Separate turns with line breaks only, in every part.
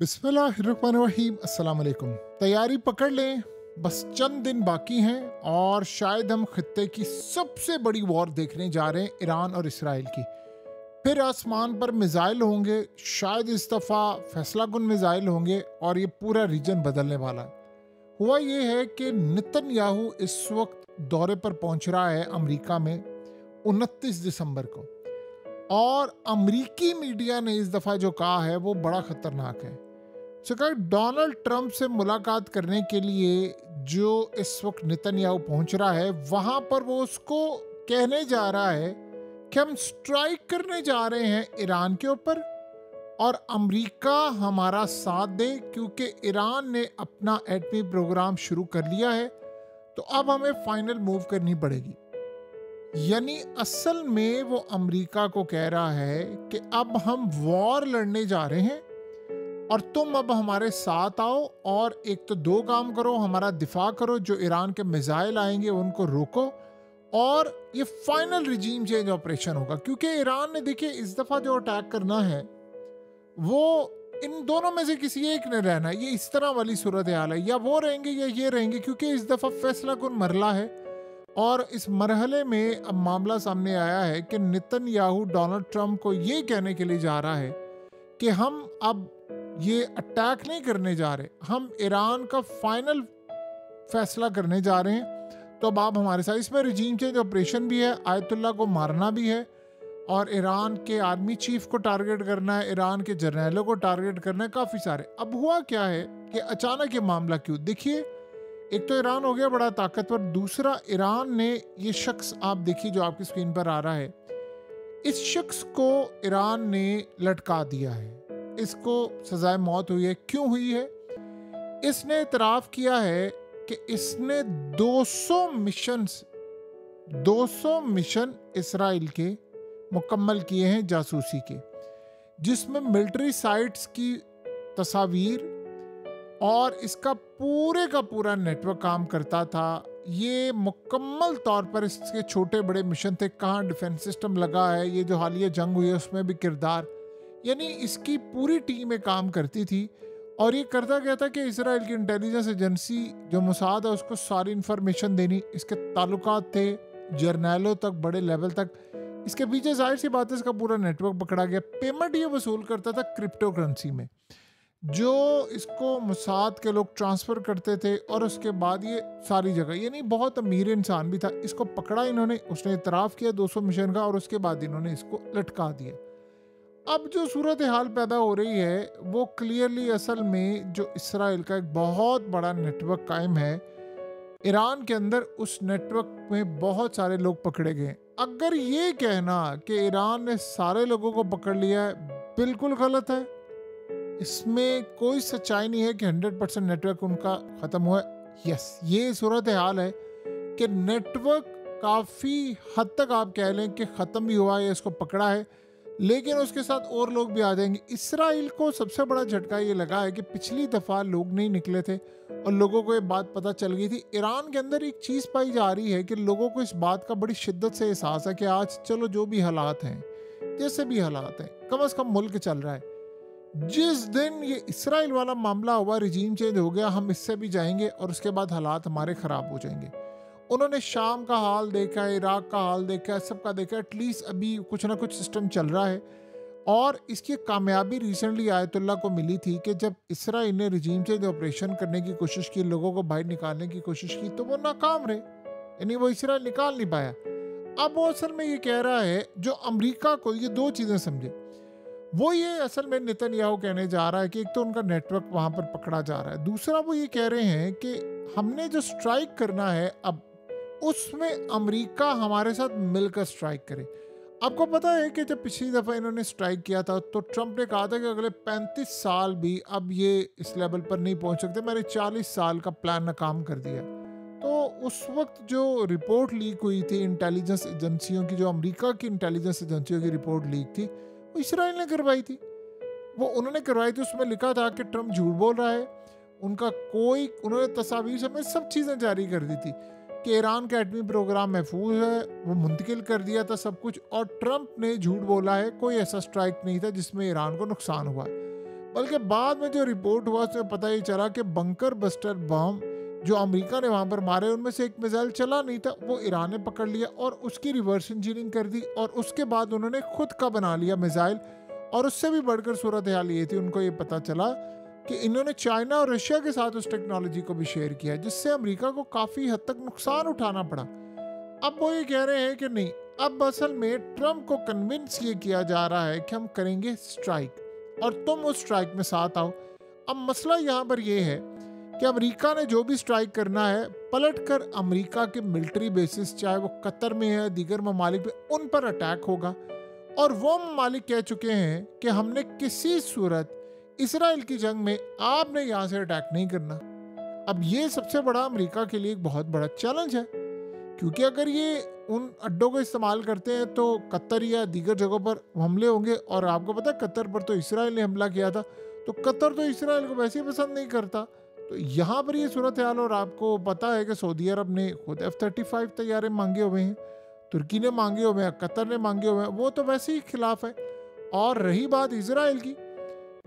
बिस्मिल्लाहिर्रहमानिर्रहीम। अस्सलाम वालेकुम। तैयारी पकड़ लें, बस चंद दिन बाकी हैं और शायद हम खित्ते की सबसे बड़ी वॉर देखने जा रहे हैं, ईरान और इसराइल की। फिर आसमान पर मिसाइल होंगे, शायद इस दफ़ा फैसलाकुन मिसाइल होंगे और ये पूरा रीजन बदलने वाला है। हुआ ये है कि नेतन्याहू इस वक्त दौरे पर पहुंच रहा है अमेरिका में 29 दिसंबर को, और अमेरिकी मीडिया ने इस दफ़ा जो कहा है वो बड़ा ख़तरनाक है। कहा डोनाल्ड ट्रंप से मुलाकात करने के लिए जो इस वक्त नेतन्याहू पहुंच रहा है, वहां पर वो उसको कहने जा रहा है कि हम स्ट्राइक करने जा रहे हैं ईरान के ऊपर और अमेरिका हमारा साथ दे, क्योंकि ईरान ने अपना एटमी प्रोग्राम शुरू कर लिया है, तो अब हमें फाइनल मूव करनी पड़ेगी। यानी असल में वो अमेरिका को कह रहा है कि अब हम वॉर लड़ने जा रहे हैं और तुम अब हमारे साथ आओ और एक तो दो काम करो, हमारा दिफा करो, जो ईरान के मिसाइल आएंगे उनको रोको, और ये फाइनल रिजीम चेंज ऑपरेशन होगा। क्योंकि ईरान ने देखिए इस दफ़ा जो अटैक करना है वो इन दोनों में से किसी एक ने रहना है। ये इस तरह वाली सूरत हाल है, या वो रहेंगे या ये रहेंगे, क्योंकि इस दफ़ा फैसलाकुन मरला है। और इस मरहले में अब मामला सामने आया है कि नेतन्याहू डोनाल्ड ट्रंप को ये कहने के लिए जा रहा है कि हम अब ये अटैक नहीं करने जा रहे, हम ईरान का फाइनल फैसला करने जा रहे हैं, तो अब आप हमारे साथ। इसमें रिजीम चेंज ऑपरेशन भी है, आयतुल्ला को मारना भी है, और ईरान के आर्मी चीफ को टारगेट करना है, ईरान के जर्नैलों को टारगेट करना है, काफ़ी सारे। अब हुआ क्या है कि अचानक ये मामला क्यों? देखिए, एक तो ईरान हो गया बड़ा ताकतवर, दूसरा ईरान ने ये शख्स, आप देखिए जो आपकी स्क्रीन पर आ रहा है, इस शख्स को ईरान ने लटका दिया है, इसको सजाए मौत हुई है। क्यों हुई है? इसने इतराफ़ किया है कि इसने 200 मिशन इसराइल के मुकम्मल किए हैं जासूसी के, जिसमें मिलिट्री साइट्स की तस्वीर और इसका पूरे का पूरा नेटवर्क काम करता था। ये मुकम्मल तौर पर इसके छोटे बड़े मिशन थे, कहाँ डिफेंस सिस्टम लगा है, ये जो हालिया जंग हुई है उसमें भी किरदार, यानी इसकी पूरी टीमें काम करती थी। और ये करता गया था कि इसराइल की इंटेलिजेंस एजेंसी जो मोसाद है उसको सारी इंफॉर्मेशन देनी, इसके ताल्लुकात थे जर्नैलों तक, बड़े लेवल तक। इसके पीछे जाहिर सी बात है इसका पूरा नेटवर्क पकड़ा गया। पेमेंट ये वसूल करता था क्रिप्टो करेंसी में, जो इसको मोसाद के लोग ट्रांसफ़र करते थे, और उसके बाद ये सारी जगह, यानी बहुत अमीर इंसान भी था। इसको पकड़ा इन्होंने, उसने इतराफ़ किया 200 मिशन का, और उसके बाद इन्होंने इसको लटका दिया। अब जो सूरत हाल पैदा हो रही है वो क्लियरली असल में जो इसराइल का एक बहुत बड़ा नेटवर्क कायम है ईरान के अंदर, उस नेटवर्क में बहुत सारे लोग पकड़े गए। अगर ये कहना कि ईरान ने सारे लोगों को पकड़ लिया है, बिल्कुल गलत है। इसमें कोई सच्चाई नहीं है कि 100% नेटवर्क उनका ख़त्म हुआ है। यस, ये सूरत हाल है कि नेटवर्क काफ़ी हद तक आप कह लें कि ख़त्म भी हुआ है, इसको पकड़ा है, लेकिन उसके साथ और लोग भी आ जाएंगे। इसराइल को सबसे बड़ा झटका ये लगा है कि पिछली दफ़ा लोग नहीं निकले थे और लोगों को ये बात पता चल गई थी। ईरान के अंदर एक चीज़ पाई जा रही है कि लोगों को इस बात का बड़ी शिद्दत से एहसास है कि आज चलो जो भी हालात हैं, जैसे भी हालात हैं, कम से कम मुल्क चल रहा है। जिस दिन ये इसराइल वाला मामला हुआ, रिजीम चेंज हो गया, हम इससे भी जाएंगे और उसके बाद हालात हमारे ख़राब हो जाएंगे। उन्होंने शाम का हाल देखा है, इराक का हाल देखा है, सबका देखा है। एटलीस्ट अभी कुछ ना कुछ सिस्टम चल रहा है। और इसकी कामयाबी रिसेंटली आयतुल्ला को मिली थी कि जब इसराइल ने रिजीम चेंज ऑपरेशन करने की कोशिश की, लोगों को बाहर निकालने की कोशिश की, तो वो नाकाम रहे, यानी वो इसराइल निकाल नहीं पाया। अब वो असल में ये कह रहा है, जो अमेरिका को, ये दो चीज़ें समझे, वो ये असल में नेतन्याहू कहने जा रहा है कि एक तो उनका नेटवर्क वहाँ पर पकड़ा जा रहा है, दूसरा वो ये कह रहे हैं कि हमने जो स्ट्राइक करना है अब, उसमें अमेरिका हमारे साथ मिलकर स्ट्राइक करे। आपको पता है कि जब पिछली दफ़ा इन्होंने स्ट्राइक किया था तो ट्रंप ने कहा था कि अगले 35 साल भी अब ये इस लेवल पर नहीं पहुंच सकते, मैंने 40 साल का प्लान नाकाम कर दिया। तो उस वक्त जो रिपोर्ट लीक हुई थी इंटेलिजेंस एजेंसियों की, जो अमेरिका की इंटेलिजेंस एजेंसियों की रिपोर्ट लीक थी, वो इसराइल ने करवाई थी। वो उन्होंने करवाई थी, उसमें लिखा था कि ट्रंप झूठ बोल रहा है। उनका कोई, उन्होंने तस्वीर समेत सब चीज़ें जारी कर दी थी कि ईरान का एटमी प्रोग्राम महफूज है, वो मुंतकिल कर दिया था सब कुछ, और ट्रंप ने झूठ बोला है, कोई ऐसा स्ट्राइक नहीं था जिसमें ईरान को नुकसान हुआ। बल्कि बाद में जो रिपोर्ट हुआ उसमें पता ये चला कि बंकर बस्टर बम जो अमेरिका ने वहां पर मारे उनमें से एक मिसाइल चला नहीं था, वो ईरान ने पकड़ लिया और उसकी रिवर्स इंजीनियरिंग कर दी और उसके बाद उन्होंने खुद का बना लिया मिसाइल। और उससे भी बढ़कर सूरत हाल ये थी, उनको ये पता चला कि इन्होंने चाइना और रशिया के साथ उस टेक्नोलॉजी को भी शेयर किया, जिससे अमेरिका को काफ़ी हद तक नुकसान उठाना पड़ा। अब वो ये कह रहे हैं कि नहीं, अब असल में ट्रम्प को कन्विंस ये किया जा रहा है कि हम करेंगे स्ट्राइक और तुम उस स्ट्राइक में साथ आओ। अब मसला यहाँ पर ये है कि अमेरिका ने जो भी स्ट्राइक करना है, पलटकर अमेरिका के मिलिट्री बेसिस, चाहे वो कतर में है, दीगर ममालिक में, उन पर अटैक होगा। और वो ममालिक कह चुके हैं कि हमने किसी सूरत इसराइल की जंग में आपने यहाँ से अटैक नहीं करना। अब ये सबसे बड़ा अमेरिका के लिए एक बहुत बड़ा चैलेंज है, क्योंकि अगर ये उन अड्डों को इस्तेमाल करते हैं तो कतर या दीगर जगहों पर हमले होंगे। और आपको पता है कतर पर तो इसराइल ने हमला किया था, तो कतर तो इसराइल को वैसे ही पसंद नहीं करता। तो यहाँ पर ये सूरत हाल। और आपको पता है कि सऊदी अरब ने खुद F-35 तैयारे मांगे हुए हैं, तुर्की ने मांगे हुए हैं, कतर ने मांगे हुए हैं, वो तो वैसे ही खिलाफ है। और रही बात इसराइल की,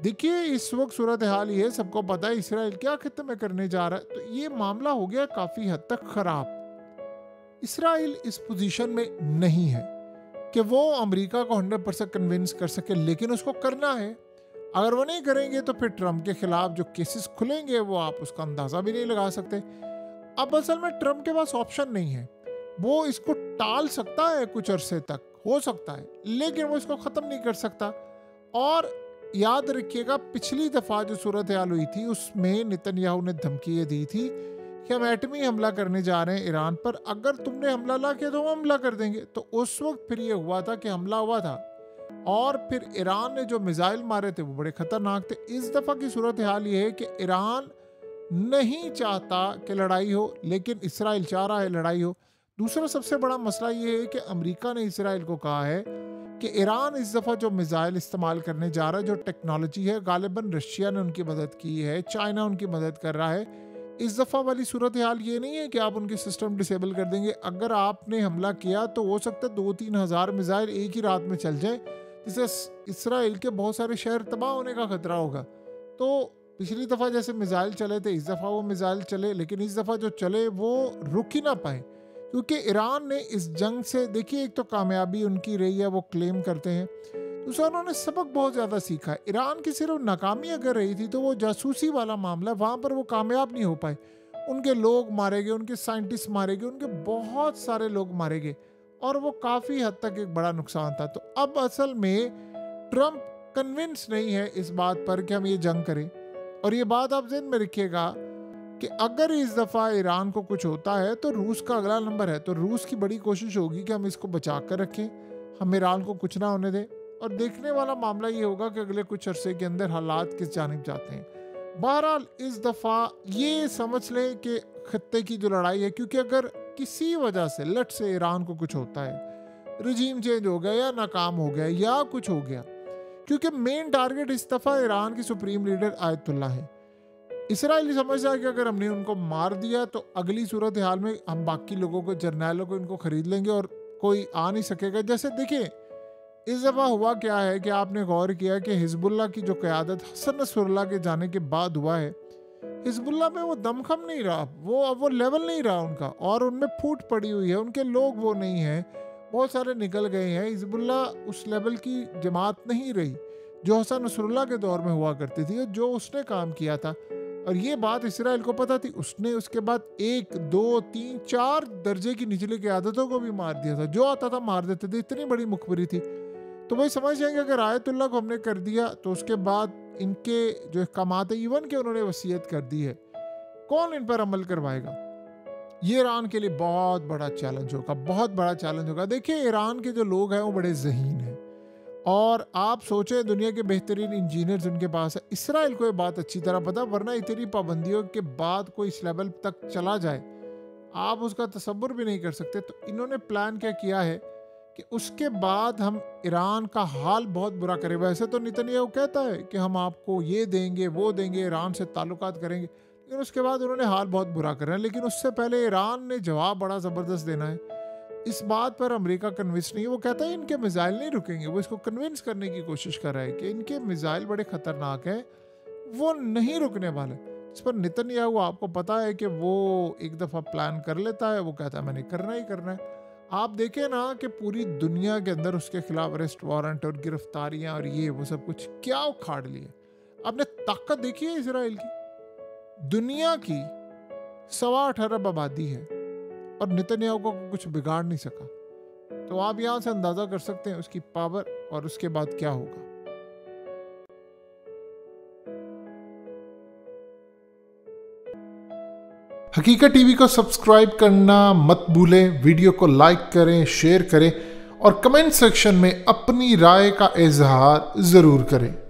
देखिए इस वक्त सूरत हाल ये सबको पता है इसराइल क्या खत्ते में करने जा रहा है, तो ये मामला हो गया काफ़ी हद तक ख़राब। इसराइल इस पोजीशन में नहीं है कि वो अमेरिका को 100% कन्विंस कर सके, लेकिन उसको करना है। अगर वो नहीं करेंगे तो फिर ट्रम्प के खिलाफ जो केसेस खुलेंगे वो आप उसका अंदाज़ा भी नहीं लगा सकते। अब असल में ट्रम्प के पास ऑप्शन नहीं है, वो इसको टाल सकता है कुछ अरसे तक, हो सकता है, लेकिन वो इसको ख़त्म नहीं कर सकता। और याद रखिएगा पिछली दफ़ा जो सूरत हाल हुई थी उसमें नेतन्याहू ने धमकी ये दी थी कि हम एटमी हमला करने जा रहे हैं ईरान पर, अगर तुमने हमला ना किया तो हम हमला कर देंगे। तो उस वक्त फिर ये हुआ था कि हमला हुआ था और फिर ईरान ने जो मिसाइल मारे थे वो बड़े ख़तरनाक थे। इस दफ़ा की सूरत हाल ये है कि ईरान नहीं चाहता कि लड़ाई हो, लेकिन इसराइल चाह रहा है लड़ाई हो। दूसरा सबसे बड़ा मसला ये है कि अमेरिका ने इसराइल को कहा है कि ईरान इस दफ़ा जो मिसाइल इस्तेमाल करने जा रहा है, जो टेक्नोलॉजी है, गालिबन रशिया ने उनकी मदद की है, चाइना उनकी मदद कर रहा है। इस दफ़ा वाली सूरत हाल ये नहीं है कि आप उनके सिस्टम डिसेबल कर देंगे। अगर आपने हमला किया तो हो सकता है 2-3 हज़ार मिसाइल एक ही रात में चल जाए, जिससे इसराइल के बहुत सारे शहर तबाह होने का खतरा होगा। तो पिछली दफ़ा जैसे मिसाइल चले थे, इस दफ़ा वो मिसाइल चले, लेकिन इस दफ़ा जो चले वो रुक ही ना पाए, क्योंकि ईरान ने इस जंग से, देखिए एक तो कामयाबी उनकी रही है, वो क्लेम करते हैं, दूसरा उन्होंने सबक बहुत ज़्यादा सीखा है। ईरान की सिर्फ नाकामी अगर रही थी तो वो जासूसी वाला मामला, वहाँ पर वो कामयाब नहीं हो पाए। उनके लोग मारे गए, उनके साइंटिस्ट मारे गए, उनके बहुत सारे लोग मारे गए और वो काफ़ी हद तक एक बड़ा नुकसान था। तो अब असल में ट्रम्प कन्विंस नहीं है इस बात पर कि हम ये जंग करें। और ये बात आप ज़हन में रखिएगा कि अगर इस दफ़ा ईरान को कुछ होता है तो रूस का अगला नंबर है, तो रूस की बड़ी कोशिश होगी कि हम इसको बचा कर रखें, हम ईरान को कुछ ना होने दें। और देखने वाला मामला ये होगा कि अगले कुछ अरसे के अंदर हालात किस जानिब जाते हैं। बहरहाल इस दफ़ा ये समझ लें कि खत्ते की जो लड़ाई है, क्योंकि अगर किसी वजह से लट से ईरान को कुछ होता है, रजीम चेंज हो गया या नाकाम हो गया या कुछ हो गया, क्योंकि मेन टारगेट इस दफ़ा ईरान की सुप्रीम लीडर आयतुल्ला है। इसराइली समझता है कि अगर हमने उनको मार दिया तो अगली सूरत हाल में हम बाकी लोगों को, जर्नैलों को इनको खरीद लेंगे और कोई आ नहीं सकेगा। जैसे देखिए इस दफ़ा हुआ क्या है कि आपने गौर किया कि हिजबुल्लाह की जो क़यादत हसन नसरुल्लाह के जाने के बाद हुआ है, हिजबुल्लाह में वो दमखम नहीं रहा, वो लेवल नहीं रहा उनका, और उनमें फूट पड़ी हुई है, उनके लोग वो नहीं हैं, बहुत सारे निकल गए हैं। हिजबुल्लाह उस लेवल की जमात नहीं रही जो हसन नसरुल्लाह के दौर में हुआ करती थी, जो उसने काम किया था। और ये बात इसराइल को पता थी, उसने उसके बाद 1, 2, 3, 4 दर्जे की निचली क़यादतों को भी मार दिया था, जो आता था मार देते थे, इतनी बड़ी मुखबरी थी। तो वही समझ जाएंगे अगर आयतुल्लाह को हमने कर दिया तो उसके बाद इनके जो अहकामात है, इवन के उन्होंने वसीयत कर दी है, कौन इन पर अमल करवाएगा? ये ईरान के लिए बहुत बड़ा चैलेंज होगा, बहुत बड़ा चैलेंज होगा। देखिए ईरान के जो लोग हैं वो बड़े ज़हीन हैं, और आप सोचें दुनिया के बेहतरीन इंजीनियर्स उनके पास है। इसराइल को ये बात अच्छी तरह पता, वरना इतनी पाबंदियों के बाद कोई इस लेवल तक चला जाए आप उसका तसव्वुर भी नहीं कर सकते। तो इन्होंने प्लान क्या किया है कि उसके बाद हम ईरान का हाल बहुत बुरा करें। वैसे तो नेतन्याहू कहता है कि हम आपको ये देंगे वो देंगे, ईरान से ताल्लुकात करेंगे, लेकिन उसके बाद उन्होंने हाल बहुत बुरा करना है। लेकिन उससे पहले ईरान ने जवाब बड़ा ज़बरदस्त देना है। इस बात पर अमेरिका कन्विंस नहीं है, वो कहता है इनके मिसाइल नहीं रुकेंगे, वो इसको कन्विंस करने की कोशिश कर रहा है कि इनके मिसाइल बड़े ख़तरनाक हैं वो नहीं रुकने वाले। इस पर नेतन्याहू, आपको पता है कि वो एक दफ़ा प्लान कर लेता है, वो कहता है मैंने करना ही करना है। आप देखें ना कि पूरी दुनिया के अंदर उसके खिलाफ अरेस्ट वारंट और गिरफ्तारियां और ये वो सब कुछ क्या उखाड़ लिए। आपने ताकत देखी है इसराइल की? दुनिया की 18.25 अरब आबादी है और नेतन्याहू को कुछ बिगाड़ नहीं सका। तो आप यहां से अंदाजा कर सकते हैं उसकी पावर और उसके बाद क्या होगा।
हकीकत टीवी को सब्सक्राइब करना मत भूलें, वीडियो को लाइक करें, शेयर करें और कमेंट सेक्शन में अपनी राय का इजहार ज़रूर करें।